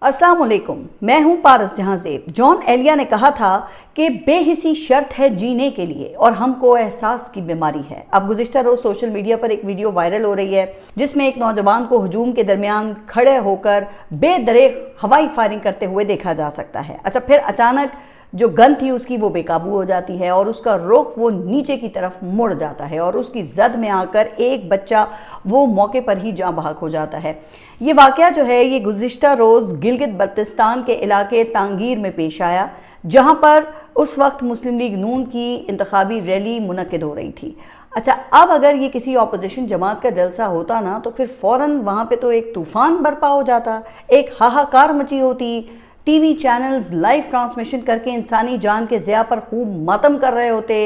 अस्सलाम वालेकुम, मैं हूं पारस जहां ज़ेब। जॉन एलिया ने कहा था कि बेहिसी शर्त है जीने के लिए और हमको एहसास की बीमारी है। अब गुज़िश्ता रोज़ सोशल मीडिया पर एक वीडियो वायरल हो रही है जिसमें एक नौजवान को हुजूम के दरमियान खड़े होकर बेदरेग हवाई फायरिंग करते हुए देखा जा सकता है। अच्छा, फिर अचानक जो गन थी उसकी वो बेकाबू हो जाती है और उसका रुख वो नीचे की तरफ मुड़ जाता है और उसकी जद में आकर एक बच्चा वो मौके पर ही जाँ बहक हो जाता है। ये वाक़या जो है ये गुज़िश्ता रोज़ गिलगित बल्तिस्तान के इलाके तांगीर में पेश आया, जहाँ पर उस वक्त मुस्लिम लीग नून की इंतखाबी रैली मुनक्किद हो रही थी। अच्छा, अब अगर ये किसी अपोजिशन जमात का जलसा होता ना तो फिर फ़ौरन वहाँ पे तो एक तूफ़ान बरपा हो जाता, एक हाहाकार मची होती। टीवी चैनल्स लाइव ट्रांसमिशन करके इंसानी जान के ज़िया पर खूब मातम कर रहे होते,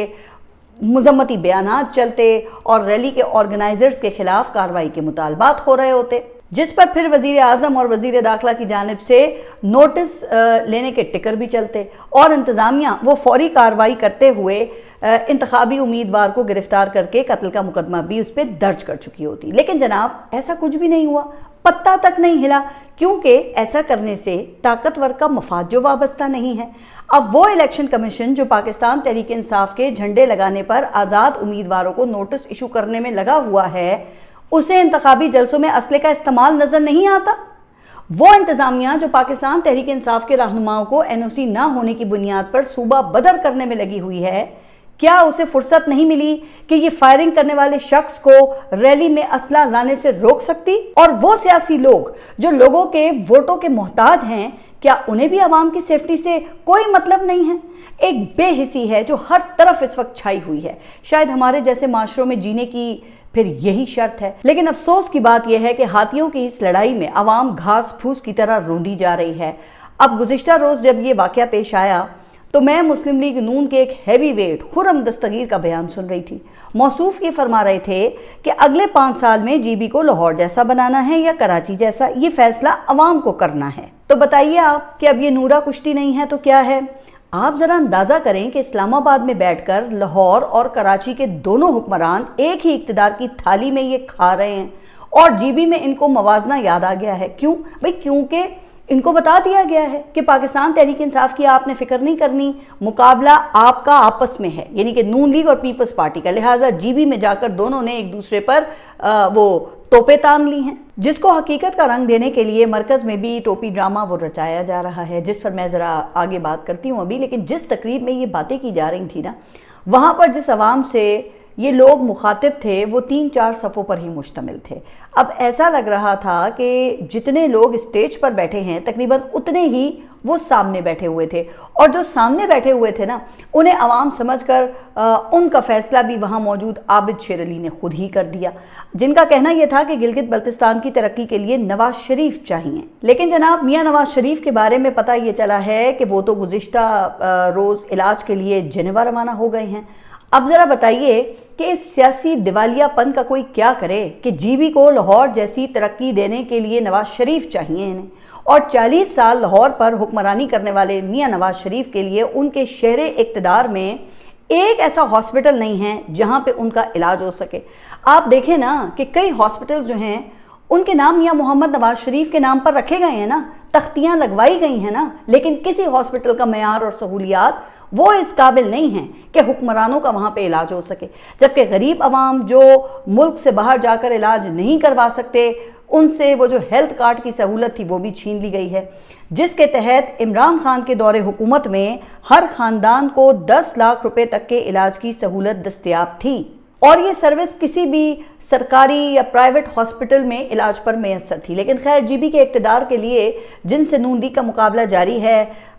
मुज़म्मती बयानात चलते और रैली के ऑर्गेनाइजर्स के खिलाफ कार्रवाई के मुतालबात हो रहे होते, जिस पर फिर वज़ीर आज़म और वज़ीर दाखिला की जानिब से नोटिस लेने के टिकर भी चलते और इंतज़ामिया वो फौरी कार्रवाई करते हुए इंतखाबी उम्मीदवार को गिरफ्तार करके कत्ल का मुकदमा भी उस पर दर्ज कर चुकी होती। लेकिन जनाब, ऐसा कुछ भी नहीं हुआ, पत्ता तक नहीं हिला, क्योंकि ऐसा करने से ताकतवर का मफाद जो वाबस्ता नहीं है। अब वो इलेक्शन कमीशन जो पाकिस्तान तहरीक इंसाफ के झंडे लगाने पर आज़ाद उम्मीदवारों को नोटिस इशू करने में लगा हुआ है, उसे इंतखाबी जलसों में असले का इस्तेमाल नजर नहीं आता। वो इंतजामिया जो पाकिस्तान तहरीक इंसाफ के रहनुमाओं को एनओसी ना होने की बुनियाद पर सूबा बदर करने में लगी हुई है, क्या उसे फुर्सत नहीं मिली कि ये फायरिंग करने वाले शख्स को रैली में असला लाने से रोक सकती? और वो सियासी लोग जो लोगों के वोटों के मोहताज हैं, क्या उन्हें भी आवाम की सेफ्टी से कोई मतलब नहीं है? एक बेहिसी है जो हर तरफ इस वक्त छाई हुई है। शायद हमारे जैसे माशरों में जीने की फिर यही शर्त है। लेकिन अफसोस की बात यह है कि हाथियों की इस लड़ाई में आवाम घास फूस की तरह रोंदी जा रही है। अब गुज़िश्ता रोज़ जब ये वाक़या पेश आया तो मैं मुस्लिम लीग नून के एक हैवी वेट खुर्रम दस्तगीर का बयान सुन रही थी। मौसूफ ये फरमा रहे थे कि अगले 5 साल में जीबी को लाहौर जैसा बनाना है या कराची जैसा, ये फैसला अवाम को करना है। तो बताइए आप कि अब ये नूरा कुश्ती नहीं है तो क्या है? आप ज़रा अंदाज़ा करें कि इस्लामाबाद में बैठकर लाहौर और कराची के दोनों हुक्मरान एक ही इक़्तिदार की थाली में ये खा रहे हैं और जीबी में इनको मवाजना याद आ गया है। क्यों भाई? क्योंकि इनको बता दिया गया है कि पाकिस्तान तहरीक इंसाफ की आपने फिक्र नहीं करनी, मुकाबला आपका आपस में है, यानी कि नून लीग और पीपल्स पार्टी का। लिहाजा जीबी में जाकर दोनों ने एक दूसरे पर वो टोपे तान ली हैं, जिसको हकीकत का रंग देने के लिए मरकज में भी टोपी ड्रामा वो रचाया जा रहा है, जिस पर मैं ज़रा आगे बात करती हूँ अभी। लेकिन जिस तकरीब में ये बातें की जा रही थी ना, वहाँ पर जिस आवाम से ये लोग मुखातिब थे वो 3-4 सफ़ों पर ही मुश्तमिल थे। अब ऐसा लग रहा था कि जितने लोग स्टेज पर बैठे हैं तकरीबन उतने ही वो सामने बैठे हुए थे, और जो सामने बैठे हुए थे ना, उन्हें आवाम समझकर उनका फ़ैसला भी वहाँ मौजूद आबिद शेर अली ने खुद ही कर दिया, जिनका कहना यह था कि गिलगित बल्तिस्तान की तरक्की के लिए नवाज शरीफ चाहिए। लेकिन जनाब, मियाँ नवाज शरीफ के बारे में पता ये चला है कि वो तो गुज़िश्ता रोज़ इलाज के लिए जेनेवा रवाना हो गए हैं। अब ज़रा बताइए कि इस सियासी दिवालियापन का कोई क्या करे कि जीबी को लाहौर जैसी तरक्की देने के लिए नवाज शरीफ चाहिए इन्हें, और 40 साल लाहौर पर हुक्मरानी करने वाले मियाँ नवाज शरीफ के लिए उनके शहरे इक़्तिदार में एक ऐसा हॉस्पिटल नहीं है जहाँ पे उनका इलाज हो सके। आप देखें ना कि कई हॉस्पिटल्स जो हैं उनके नाम मियाँ मोहम्मद नवाज शरीफ के नाम पर रखे गए हैं ना, तख्तियाँ लगवाई गई हैं ना, लेकिन किसी हॉस्पिटल का मेयार और सहूलियात वो इस काबिल नहीं हैं कि हुक्मरानों का वहाँ पे इलाज हो सके। जबकि गरीब आवाम जो मुल्क से बाहर जाकर इलाज नहीं करवा सकते, उनसे वो जो हेल्थ कार्ड की सहूलत थी वो भी छीन ली गई है, जिसके तहत इमरान खान के दौरे हुकूमत में हर ख़ानदान को 10 लाख रुपए तक के इलाज की सहूलत दस्तयाब थी, और ये सर्विस किसी भी सरकारी या प्राइवेट हॉस्पिटल में इलाज पर मैसर थी। लेकिन खैर, जीबी के इक़्तिदार के लिए जिनसे नून लीग का मुकाबला जारी है,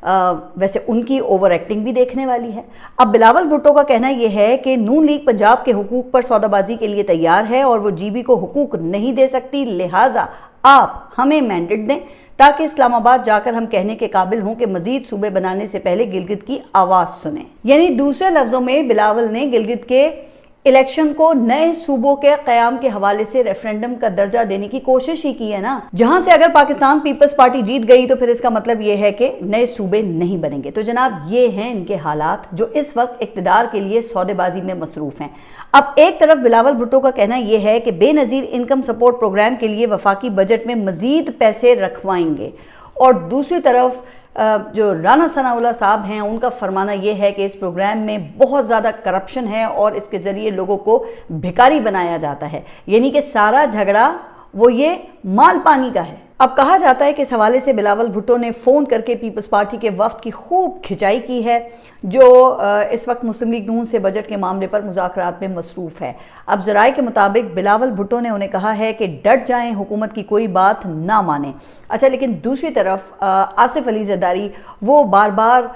वैसे उनकी ओवर एक्टिंग भी देखने वाली है। अब बिलावल भुट्टो का कहना यह है कि नून लीग पंजाब के हुकूक पर सौदाबाजी के लिए तैयार है और वो जीबी को हुकूक नहीं दे सकती, लिहाजा आप हमें मैंडेट दें ताकि इस्लामाबाद जाकर हम कहने के काबिल हों कि मजीद सूबे बनाने से पहले गिलगित की आवाज़ सुने। यानी दूसरे लफ्ज़ों में बिलावल ने गिलगित के इलेक्शन को नए सूबों के क़याम के हवाले से रेफरेंडम का दर्जा देने की कोशिश ही की है ना, जहां से अगर पाकिस्तान पीपल्स पार्टी जीत गई तो फिर इसका मतलब ये है कि नए सूबे नहीं बनेंगे। तो जनाब, ये हैं इनके हालात जो इस वक्त इक़्तिदार के लिए सौदेबाजी में मसरूफ़ हैं। अब एक तरफ बिलावल भुट्टो का कहना यह है कि बेनज़ीर इनकम सपोर्ट प्रोग्राम के लिए वफाकी बजट में मजीद पैसे रखवाएंगे और दूसरी तरफ जो राना सनाउल्लाह साहब हैं उनका फरमाना ये है कि इस प्रोग्राम में बहुत ज़्यादा करप्शन है और इसके ज़रिए लोगों को भिखारी बनाया जाता है, यानी कि सारा झगड़ा वो ये माल पानी का है। अब कहा जाता है कि इस हवाले से बिलावल भुट्टो ने फ़ोन करके पीपल्स पार्टी के वफ्द की खूब खिंचाई की है, जो इस वक्त मुस्लिम लीग नून से बजट के मामले पर मुज़ाकरात में मसरूफ़ है। अब ज़राए के मुताबिक बिलावल भुट्टो ने उन्हें कहा है कि डट जाएं, हुकूमत की कोई बात ना माने। अच्छा, लेकिन दूसरी तरफ आसिफ अली ज़रदारी वो बार बार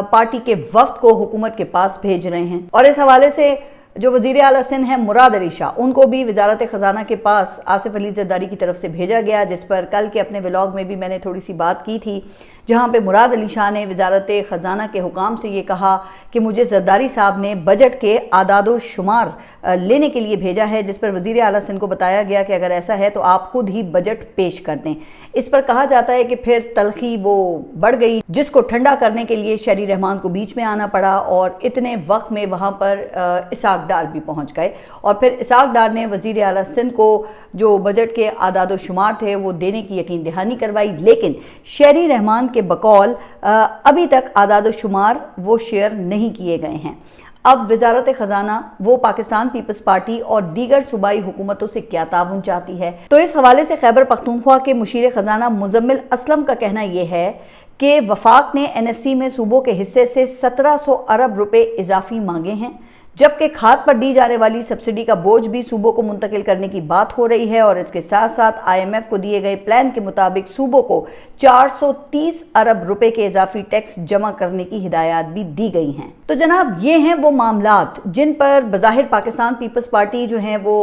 पार्टी के वफ्द को हुकूमत के पास भेज रहे हैं, और इस हवाले से जो वज़ीर आला सिंध हैं मुराद अली शाह, उनको भी वजारत ख़जाना के पास आसिफ अली ज़रदारी की तरफ से भेजा गया, जिस पर कल के अपने व्लॉग में भी मैंने थोड़ी सी बात की थी, जहां पे मुराद अली शाह ने वजारत ख़जाना के हुकाम से ये कहा कि मुझे ज़रदारी साहब ने बजट के आदादो शुमार लेने के लिए भेजा है, जिस पर वज़ीर आला सिंध को बताया गया कि अगर ऐसा है तो आप खुद ही बजट पेश कर दें। इस पर कहा जाता है कि फिर तलखी वो बढ़ गई, जिसको ठंडा करने के लिए शहरी रहमान को बीच में आना पड़ा, और इतने वक्त में वहाँ पर इसाक डार भी पहुँच गए, और फिर इसाक डार ने वज़ीर आला सिंध को जो बजट के आदादो शुमार थे वो देने की यकीन दहानी करवाई, लेकिन शहरी रहमान के बकौल अभी तक आदादो शुमार वो शेयर नहीं किए गए हैं। अब वजारत ख़जाना वो पाकिस्तान पीपल्स पार्टी और दीगर सूबाई हुकूमतों से क्या ताउन चाहती है, तो इस हवाले से खैबर पख्तूनख्वा के मुशीर ख़जाना मुज़म्मिल असलम का कहना यह है कि वफाक ने NFC में सूबों के हिस्से से 1700 अरब रुपए इजाफी मांगे हैं, जबकि खाद पर दी जाने वाली सब्सिडी का बोझ भी सूबों को मुंतकिल करने की बात हो रही है, और इसके साथ साथ IMF को दिए गए प्लान के मुताबिक सूबों को 430 अरब रुपए के इजाफी टैक्स जमा करने की हिदायत भी दी गई हैं। तो जनाब, ये हैं वो मामलात जिन पर बज़ाहिर पाकिस्तान पीपल्स पार्टी जो है वो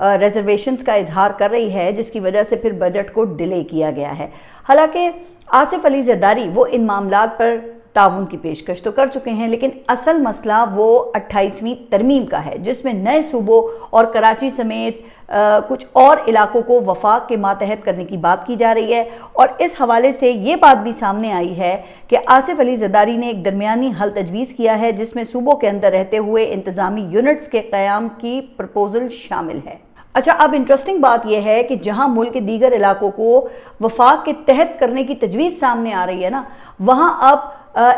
रिजर्वेशंस का इजहार कर रही है, जिसकी वजह से फिर बजट को डिले किया गया है। हालांकि आसिफ अली ज़रदारी वो इन मामलात पर ताउन की पेशकश तो कर चुके हैं, लेकिन असल मसला वो 28वीं तरमीम का है, जिसमें नए सूबों और कराची समेत कुछ और इलाकों को वफाक के मातहत करने की बात की जा रही है। और इस हवाले से ये बात भी सामने आई है कि आसिफ अली ज़रदारी ने एक दरमियानी हल तजवीज़ किया है, जिसमें सूबों के अंदर रहते हुए इंतज़ामी यूनिट्स के क़याम की प्रपोजल शामिल है। अच्छा, अब इंटरेस्टिंग बात यह है कि जहां मुल्क के दीगर इलाकों को वफाक के तहत करने की तजवीज़ सामने आ रही है ना, वहां अब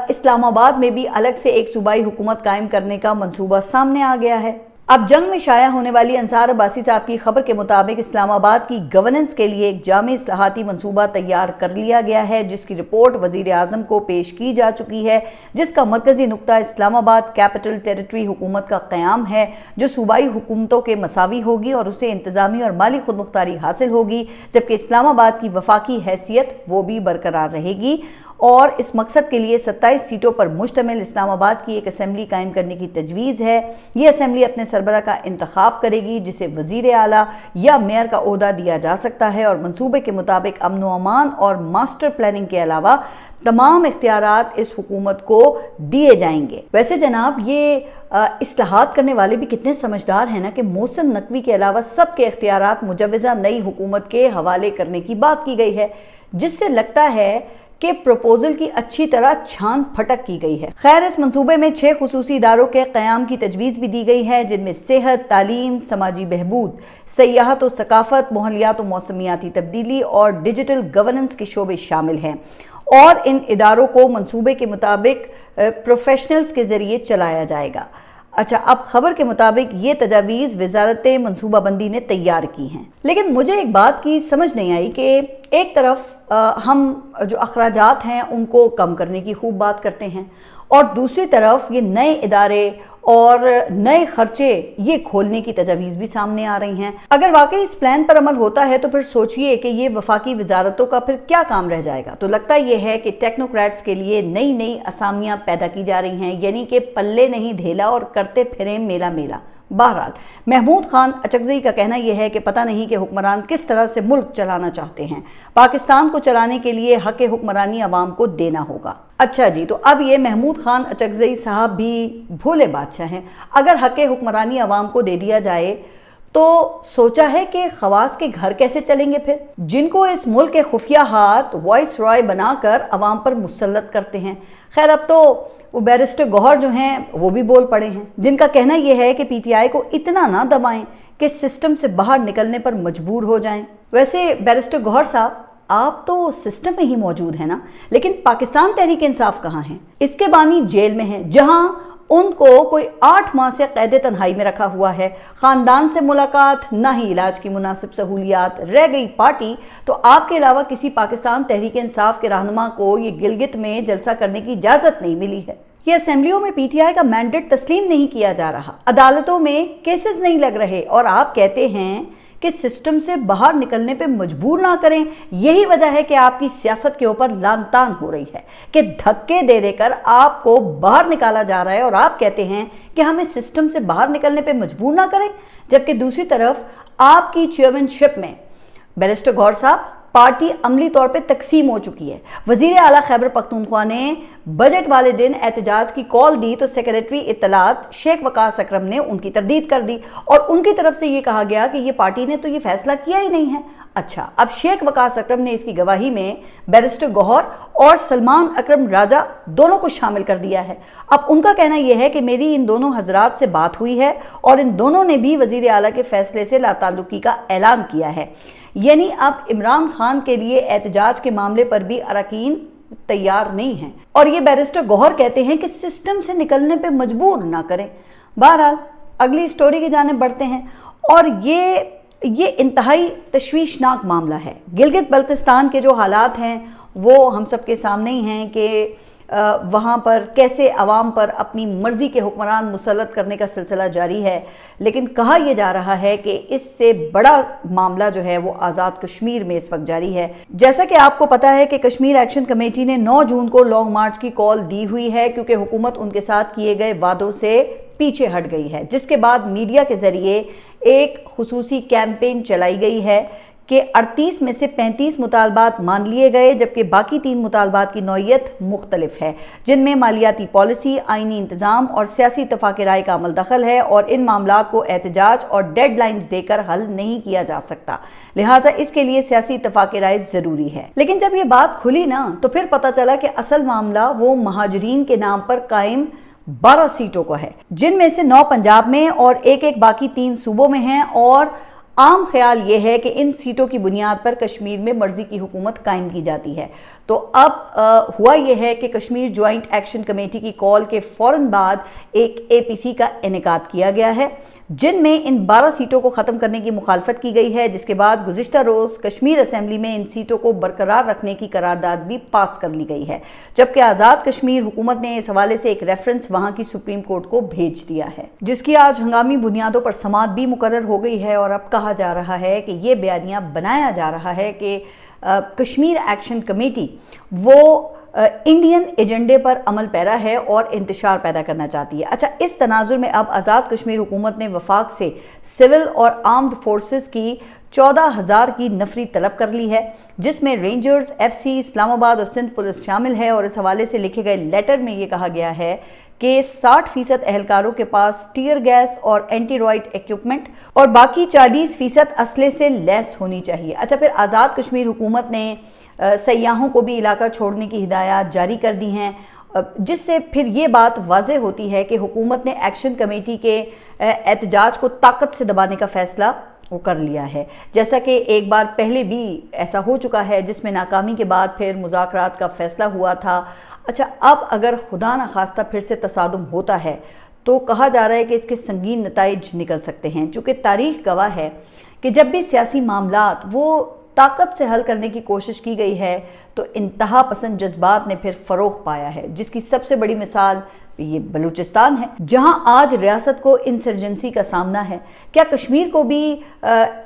इस्लामाबाद में भी अलग से एक सूबाई हुकूमत कायम करने का मंसूबा सामने आ गया है। अब जंग में शाया होने वाली अंसार अब्बासी साहब की खबर के मुताबिक इस्लामाबाद की गवर्नेंस के लिए एक जामे इस्लाहाती मंसूबा तैयार कर लिया गया है, जिसकी रिपोर्ट वज़ीर आज़म को पेश की जा चुकी है, जिसका मरकजी नुक्ता इस्लामाबाद कैपिटल टेरिटरी हुकूमत का क़याम है, जो सूबाई हुकूमतों के मसावी होगी और उसे इंतज़ामी और माली खुदमुख्तारी हासिल होगी, जबकि इस्लामाबाद की वफाकी हैसियत वो भी बरकरार रहेगी। और इस मकसद के लिए 27 सीटों पर मुश्तमिल इस्लामाबाद की एक असेंबली कायम करने की तजवीज़ है। ये असेंबली अपने सरबरा का इंतखाब करेगी, जिसे वज़ीर आला या मेयर का ओहदा दिया जा सकता है, और मंसूबे के मुताबिक अमन व अमान और मास्टर प्लानिंग के अलावा तमाम इख्तियारात इस हुकूमत को दिए जाएंगे। वैसे जनाब, ये इस्लाहात करने वाले भी कितने समझदार हैं ना कि मोहसिन नकवी के अलावा सबके इख्तियारात मुजव्वज़ा नई हुकूमत के हवाले करने की बात की गई है, जिससे लगता है कि प्रपोजल की अच्छी तरह छान फटक की गई है। खैर, इस मंसूबे में 6 खुसूसी इदारों के क़याम की तजवीज़ भी दी गई है, जिनमें सेहत, तालीम, समाजी बहबूद, सयाहत व सकाफत, मोहलियात व मौसमियाती तब्दीली और डिजिटल गवर्नेंस के शोबे शामिल हैं, और इन इदारों को मंसूबे के मुताबिक प्रोफेशनल्स के ज़रिए चलाया जाएगा। अच्छा, अब खबर के मुताबिक ये तजावीज़ वजारत मनसूबाबंदी ने तैयार की हैं, लेकिन मुझे एक बात की समझ नहीं आई कि एक तरफ हम जो अखराजात हैं उनको कम करने की खूब बात करते हैं, और दूसरी तरफ ये नए इदारे और नए खर्चे ये खोलने की तजावीज़ भी सामने आ रही हैं। अगर वाकई इस प्लान पर अमल होता है तो फिर सोचिए कि ये वफाकी वजारतों का फिर क्या काम रह जाएगा। तो लगता ये है कि टेक्नोक्रेट्स के लिए नई नई असामियाँ पैदा की जा रही हैं, यानी कि पल्ले नहीं ढेला और करते फिरे मेला मेला। बहरहाल, महमूद खान अचकज़ई का कहना यह है कि पता नहीं कि हुक्मरान किस तरह से मुल्क चलाना चाहते हैं। पाकिस्तान को चलाने के लिए हक़ हुक्मरानी अवाम को देना होगा। अच्छा जी, तो अब ये महमूद खान अचकज़ई साहब भी भोले बादशाह हैं। अगर हक़ हुक्मरानी अवाम को दे दिया जाए तो सोचा है कि खवास के घर कैसे चलेंगे फिर, जिनको इस मुल्क के खुफिया हाथ वॉइस रॉय बनाकर अवाम पर मुसल्लत करते हैं। खैर, अब तो वो बैरिस्टर गौहर जो हैं वो भी बोल पड़े हैं, जिनका कहना यह है कि PTI को इतना ना दबाएं कि सिस्टम से बाहर निकलने पर मजबूर हो जाएं। वैसे बैरिस्टर गौहर साहब आप तो सिस्टम में ही मौजूद हैं ना, लेकिन पाकिस्तान तहरीक इंसाफ कहाँ है? इसके बानी जेल में हैं, जहां उनको कोई 8 माह से कैद तन्हाई में रखा हुआ है। खानदान से मुलाकात, ना ही इलाज की मुनासिब सहूलियात, रह गई पार्टी। तो आपके अलावा किसी पाकिस्तान तहरीक इंसाफ के रहनुमा को ये गिलगित में जलसा करने की इजाजत नहीं मिली है। ये असेंबलियों में पीटीआई का मैंडेट तस्लीम नहीं किया जा रहा, अदालतों में केसेस नहीं लग रहे, और आप कहते हैं कि सिस्टम से बाहर निकलने पे मजबूर ना करें। यही वजह है कि आपकी सियासत के ऊपर लानतान हो रही है कि धक्के दे देकर आपको बाहर निकाला जा रहा है, और आप कहते हैं कि हमें सिस्टम से बाहर निकलने पे मजबूर ना करें। जबकि दूसरी तरफ आपकी चेयरमैनशिप में बैरिस्टर गौहर साहब पार्टी अमली तौर पे तकसीम हो चुकी है। वजीर आला खैबर पख्तूनख्वा ने बजट वाले दिन एहतजाज की कॉल दी तो सेक्रेटरी इत्तलात शेख वकास अकरम ने उनकी तरदीद कर दी, और उनकी तरफ से ये कहा गया कि ये पार्टी ने तो ये फैसला किया ही नहीं है। अच्छा, अब शेख वकास अकरम ने इसकी गवाही में बैरिस्टर गौहर और सलमान अकरम राजा दोनों को शामिल कर दिया है। अब उनका कहना यह है कि मेरी इन दोनों हजरात से बात हुई है और इन दोनों ने भी वजीर आला के फैसले से लाताल्लुकी का ऐलान किया है। यानी अब इमरान खान के लिए एहतजाज के मामले पर भी अरकान तैयार नहीं हैं, और ये बैरिस्टर गौहर कहते हैं कि सिस्टम से निकलने पे मजबूर ना करें। बहरहाल अगली स्टोरी की जाने बढ़ते हैं, और ये इंतहाई तशवीशनाक मामला है। गिलगित बल्तिस्तान के जो हालात हैं वो हम सबके सामने ही हैं कि वहाँ पर कैसे अवाम पर अपनी मर्जी के हुक्मरान मुसल्लत करने का सिलसिला जारी है। लेकिन कहा यह जा रहा है कि इससे बड़ा मामला जो है वो आज़ाद कश्मीर में इस वक्त जारी है। जैसा कि आपको पता है कि कश्मीर एक्शन कमेटी ने 9 जून को लॉन्ग मार्च की कॉल दी हुई है, क्योंकि हुकूमत उनके साथ किए गए वादों से पीछे हट गई है, जिसके बाद मीडिया के जरिए एक खुसूसी कैंपेन चलाई गई है कि 38 में से 35 मुतालबात मान लिए गए, जबकि बाकी 3 मुतालबात की नौइयत मुख्तलिफ है, जिनमें मालियाती पॉलिसी, आइनी इंतज़ाम और सियासी इत्तफाक़ राय का अमल दखल है, और इन मामलात को एहतजाज और डेडलाइंस देकर हल नहीं किया जा सकता, लिहाजा इसके लिए सियासी इत्तफाक़ राय ज़रूरी है। लेकिन जब ये बात खुली ना, तो फिर पता चला कि असल मामला वो महाजरीन के नाम पर कायम 12 सीटों को है, जिनमें से 9 पंजाब में और एक बाकी 3 सूबों में हैं, और आम ख्याल ये है कि इन सीटों की बुनियाद पर कश्मीर में मर्जी की हुकूमत कायम की जाती है। तो अब हुआ यह है कि कश्मीर ज्वाइंट एक्शन कमेटी की कॉल के फ़ौरन बाद एक APC का इनेकाद किया गया है, जिनमें इन 12 सीटों को ख़त्म करने की मुखालफत की गई है, जिसके बाद गुज़िश्ता रोज़ कश्मीर असेंबली में इन सीटों को बरकरार रखने की करारदाद भी पास कर ली गई है, जबकि आज़ाद कश्मीर हुकूमत ने इस हवाले से एक रेफरेंस वहाँ की सुप्रीम कोर्ट को भेज दिया है, जिसकी आज हंगामी बुनियादों पर समाअत भी मुकर्रर हो गई है। और अब कहा जा रहा है कि ये बयानिया बनाया जा रहा है कि कश्मीर एक्शन कमेटी वो इंडियन एजेंडे पर अमल पैरा है और इंतशार पैदा करना चाहती है। अच्छा, इस तनाजुर में अब आज़ाद कश्मीर हुकूमत ने वफाक से सिविल और आर्म्ड फोर्सेस की 14,000 की नफरी तलब कर ली है, जिसमें रेंजर्स, FC, इस्लामाबाद और सिंध पुलिस शामिल है। और इस हवाले से लिखे गए लेटर में ये कहा गया है कि 60% एहलकारों के पास टीयर गैस और एंटी रॉइड इक्विपमेंट और बाकी 40% असले से लैस होनी चाहिए। अच्छा, फिर आज़ाद कश्मीर हुकूमत ने सयाहों को भी इलाका छोड़ने की हिदायत जारी कर दी हैं, जिससे फिर ये बात वाज़ेह होती है कि हुकूमत ने एक्शन कमेटी के एहतजाज को ताकत से दबाने का फ़ैसला वो कर लिया है, जैसा कि एक बार पहले भी ऐसा हो चुका है, जिसमें नाकामी के बाद फिर मुज़ाकरात का फ़ैसला हुआ था। अच्छा, अब अगर खुदा न खास्ता फिर से तसादुम होता है तो कहा जा रहा है कि इसके संगीन नताइज निकल सकते हैं, चूँकि तारीख़ गवाह है कि जब भी सियासी मामलात वो ताकत से हल करने की कोशिश की गई है तो इंतहा पसंद जज्बात ने फिर फ़रोग़ पाया है, जिसकी सबसे बड़ी मिसाल ये बलूचिस्तान है, जहां आज रियासत को इंसर्जेंसी का सामना है। क्या कश्मीर को भी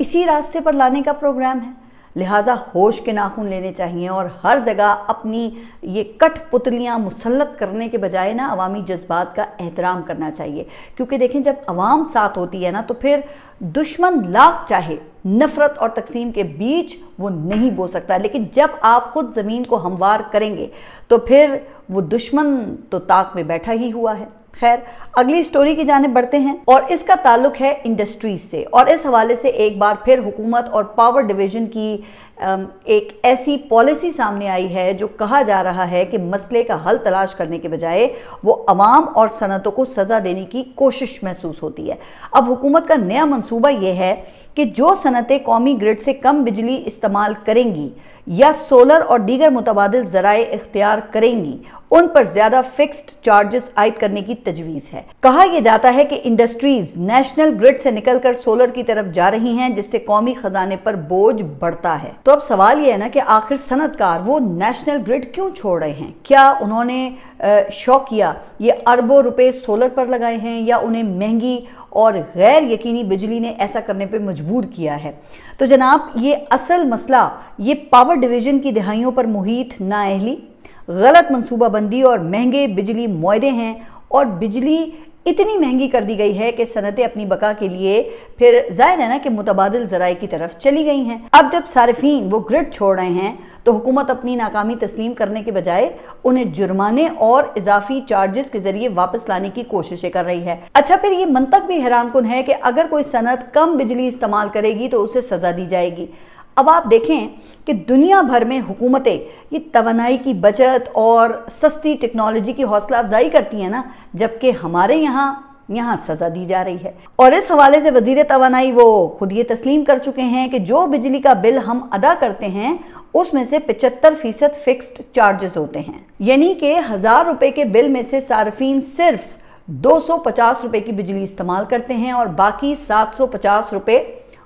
इसी रास्ते पर लाने का प्रोग्राम है? लिहाजा होश के नाखून लेने चाहिए और हर जगह अपनी ये कठपुतलियाँ मुसल्लत करने के बजाय ना अवामी जज्बात का एहतराम करना चाहिए, क्योंकि देखें जब अवाम साथ होती है ना तो फिर दुश्मन लाख चाहे नफ़रत और तकसीम के बीच वो नहीं बो सकता, लेकिन जब आप खुद ज़मीन को हमवार करेंगे तो फिर वो दुश्मन तो ताक में बैठा ही हुआ है। खैर, अगली स्टोरी की जाने बढ़ते हैं और इसका ताल्लुक है इंडस्ट्रीज से, और इस हवाले से एक बार फिर हुकूमत और पावर डिवीज़न की ایک ایسی پالیسی سامنے آئی ہے جو کہا جا رہا ہے کہ مسئلے کا حل تلاش کرنے کے بجائے وہ عوام اور صنعتوں کو سزا دینے کی کوشش محسوس ہوتی ہے۔ اب حکومت کا نیا منصوبہ یہ ہے کہ جو صنعتیں قومی گرڈ سے کم بجلی استعمال کریں گی یا سولر اور دیگر متبادل ذرائع اختیار کریں گی، ان پر زیادہ فکسڈ چارجز عائد کرنے کی تجویز ہے۔ کہا یہ جاتا ہے کہ انڈسٹریز نیشنل گرڈ سے نکل کر سولر کی طرف جا رہی ہیں، جس سے قومی خزانے پر بوجھ بڑھتا ہے۔ تو اب سوال یہ ہے نا کہ آخر صنعت کار وہ نیشنل گرڈ کیوں چھوڑ رہے ہیں؟ کیا انہوں نے شوقیہ یہ اربوں روپے سولر پر لگائے ہیں، یا انہیں مہنگی اور غیر یقینی بجلی نے ایسا کرنے پہ مجبور کیا ہے؟ تو جناب، یہ اصل مسئلہ یہ پاور ڈویژن کی دہائیوں پر محیط نااہلی، غلط منصوبہ بندی اور مہنگے بجلی معاہدے ہیں، اور بجلی اتنی مہنگی کر دی گئی ہے کہ صنعتیں اپنی بقا کے لیے پھر ظاہر ہے نا کہ متبادل ذرائع کی طرف چلی گئی ہیں۔ اب جب صارفین وہ گرڈ چھوڑ رہے ہیں تو حکومت اپنی ناکامی تسلیم کرنے کے بجائے انہیں جرمانے اور اضافی چارجز کے ذریعے واپس لانے کی کوششیں کر رہی ہے۔ اچھا، پھر یہ منطق بھی حیران کن ہے کہ اگر کوئی صنعت کم بجلی استعمال کرے گی تو اسے سزا دی جائے گی۔ اب آپ دیکھیں کہ دنیا بھر میں حکومتیں یہ توانائی کی بچت اور سستی ٹیکنالوجی کی حوصلہ افزائی کرتی ہیں نا، جبکہ ہمارے یہاں سزا دی جا رہی ہے۔ اور اس حوالے سے وزیر توانائی وہ خود یہ تسلیم کر چکے ہیں کہ جو بجلی کا بل ہم ادا کرتے ہیں اس میں سے 75% فکسڈ چارجز ہوتے ہیں، یعنی کہ 1000 روپے کے بل میں سے صارفین صرف 250 روپے کی بجلی استعمال کرتے ہیں، اور باقی 750 روپے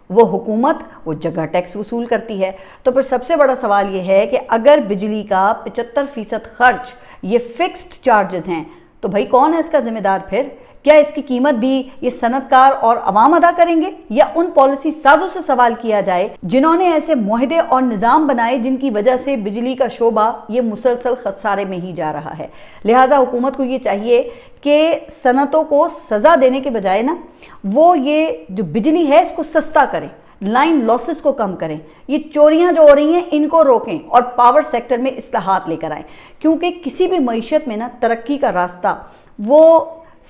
وہ حکومت وہ جگہ ٹیکس وصول کرتی ہے۔ تو پھر سب سے بڑا سوال یہ ہے کہ اگر بجلی کا 75% خرچ یہ فکسڈ چارجز ہیں تو بھائی کون ہے اس کا ذمہ دار؟ پھر کیا اس کی قیمت بھی یہ صنعت کار اور عوام ادا کریں گے، یا ان پالیسی سازوں سے سوال کیا جائے جنہوں نے ایسے معاہدے اور نظام بنائے جن کی وجہ سے بجلی کا شعبہ یہ مسلسل خسارے میں ہی جا رہا ہے؟ لہٰذا حکومت کو یہ چاہیے کہ صنعتوں کو سزا دینے کے بجائے نا وہ یہ جو بجلی ہے اس کو سستا کریں، لائن لاسز کو کم کریں، یہ چوریاں جو ہو رہی ہیں ان کو روکیں، اور پاور سیکٹر میں اصلاحات لے کر آئیں، کیونکہ کسی بھی معیشت میں نا ترقی کا راستہ وہ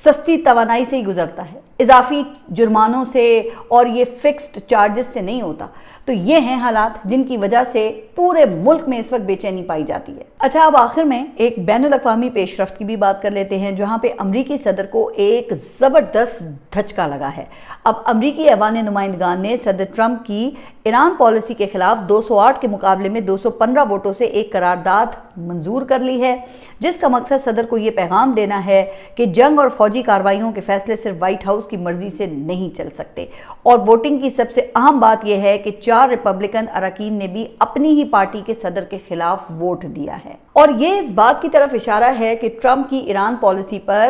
سستی توانائی سے ہی گزرتا ہے، اضافی جرمانوں سے اور یہ فکسڈ چارجز سے نہیں ہوتا۔ تو یہ ہیں حالات جن کی وجہ سے پورے ملک میں اس وقت بے چینی پائی جاتی ہے۔ اچھا، اب آخر میں ایک بین الاقوامی پیش رفت کی بھی بات کر لیتے ہیں، جہاں پہ امریکی صدر کو ایک زبردست دھچکا لگا ہے۔ اب امریکی ایوان نمائندگان نے صدر ٹرمپ کی ایران پالیسی کے خلاف 208 کے مقابلے میں 215 ووٹوں سے ایک قرارداد منظور کر لی ہے، جس کا مقصد صدر کو یہ پیغام دینا ہے کہ جنگ اور فوجی کارروائیوں کے فیصلے صرف وائٹ ہاؤس کی مرضی سے نہیں چل سکتے۔ اور ووٹنگ کی سب سے اہم بات یہ ہے کہ 4 ریپبلکن اراکین نے بھی اپنی ہی پارٹی کے صدر کے خلاف ووٹ دیا ہے، اور یہ اس بات کی طرف اشارہ ہے کہ ٹرمپ کی ایران پالیسی پر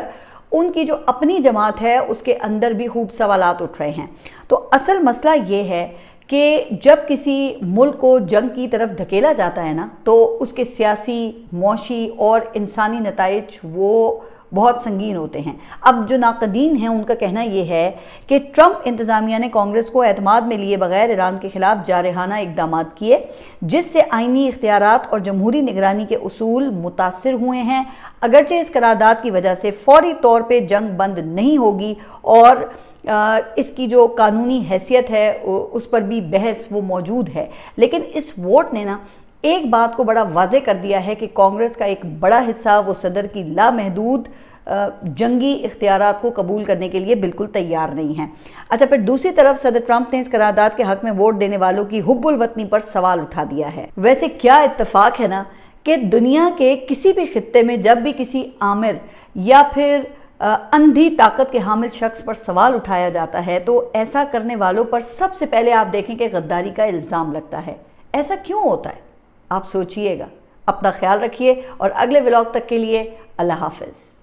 ان کی جو اپنی جماعت ہے اس کے اندر بھی خوب سوالات اٹھ رہے ہیں۔ تو اصل مسئلہ یہ ہے کہ جب کسی ملک کو جنگ کی طرف دھکیلا جاتا ہے نا تو اس کے سیاسی، معاشی اور انسانی نتائج وہ بہت سنگین ہوتے ہیں۔ اب جو ناقدین ہیں ان کا کہنا یہ ہے کہ ٹرمپ انتظامیہ نے کانگریس کو اعتماد میں لیے بغیر ایران کے خلاف جارحانہ اقدامات کیے، جس سے آئینی اختیارات اور جمہوری نگرانی کے اصول متاثر ہوئے ہیں۔ اگرچہ اس قرارداد کی وجہ سے فوری طور پہ جنگ بند نہیں ہوگی، اور اس کی جو قانونی حیثیت ہے اس پر بھی بحث وہ موجود ہے، لیکن اس ووٹ نے نا ایک بات کو بڑا واضح کر دیا ہے کہ کانگریس کا ایک بڑا حصہ وہ صدر کی لامحدود جنگی اختیارات کو قبول کرنے کے لیے بالکل تیار نہیں ہے۔ اچھا، پھر دوسری طرف صدر ٹرمپ نے اس قرارداد کے حق میں ووٹ دینے والوں کی حب الوطنی پر سوال اٹھا دیا ہے۔ ویسے کیا اتفاق ہے نا کہ دنیا کے کسی بھی خطے میں جب بھی کسی آمر یا پھر اندھی طاقت کے حامل شخص پر سوال اٹھایا جاتا ہے تو ایسا کرنے والوں پر سب سے پہلے آپ دیکھیں کہ غداری کا الزام لگتا ہے۔ ایسا کیوں ہوتا ہے؟ آپ سوچئے گا۔ اپنا خیال رکھیے، اور اگلے ولاگ تک کے لیے اللہ حافظ۔